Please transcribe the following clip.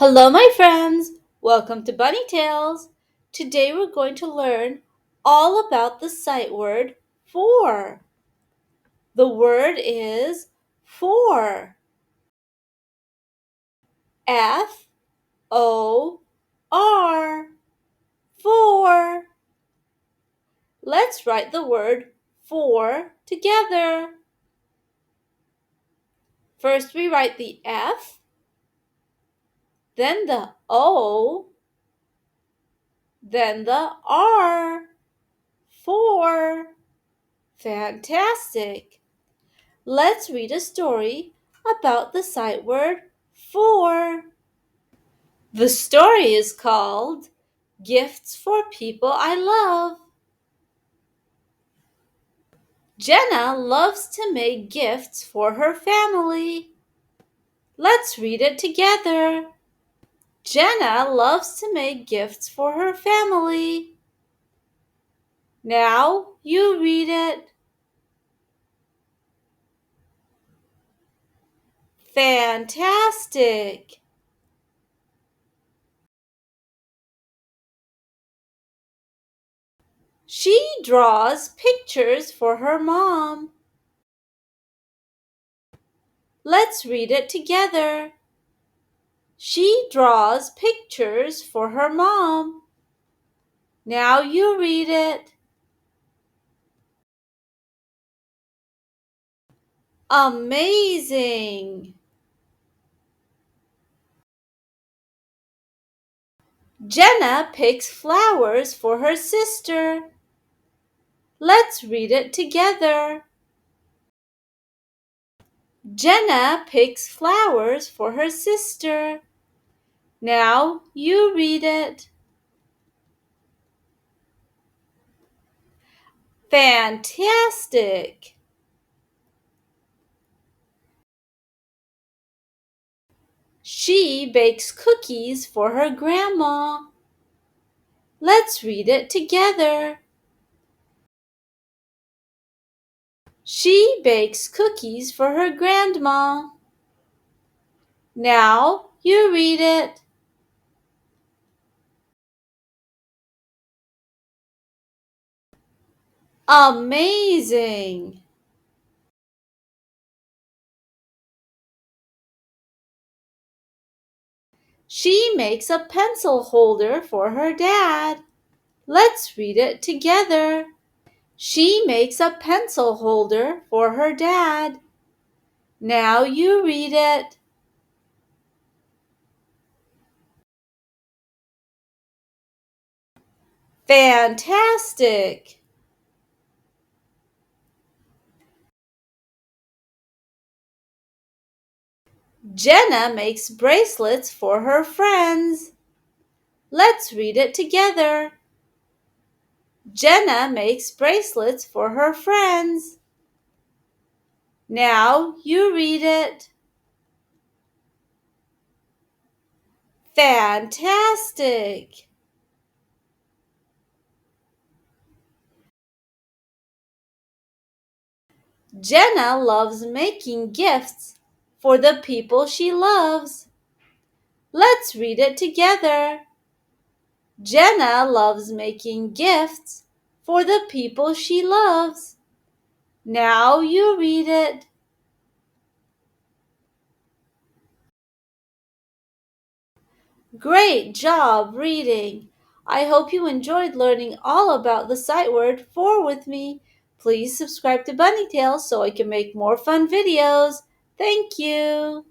Hello, my friends! Welcome to Bunny Tales. Today we're going to learn all about the sight word for. The word is for. F-O-R. For. Let's write the word for together. First we write the F, then the O, then the R. For. Fantastic! Let's read a story about the sight word for. The story is called Gifts for People I Love. Jenna loves to make gifts for her family. Let's read it together. Jenna loves to make gifts for her family. Now you read it. Fantastic! She draws pictures for her mom. Let's read it together. She draws pictures for her mom. Now you read it. Amazing! Jenna picks flowers for her sister. Let's read it together. Jenna picks flowers for her sister. Now you read it. Fantastic! She bakes cookies for her grandma. Let's read it together. She bakes cookies for her grandma. Now you read it. Amazing! She makes a pencil holder for her dad. Let's read it together. She makes a pencil holder for her dad. Now you read it. Fantastic! Jenna makes bracelets for her friends. Let's read it together. Jenna makes bracelets for her friends. Now you read it. Fantastic! Jenna loves making gifts for the people she loves. Let's read it together. Jenna loves making gifts for the people she loves. Now you read it. Great job reading! I hope you enjoyed learning all about the sight word for with me. Please subscribe to Bunny Tales so I can make more fun videos. Thank you!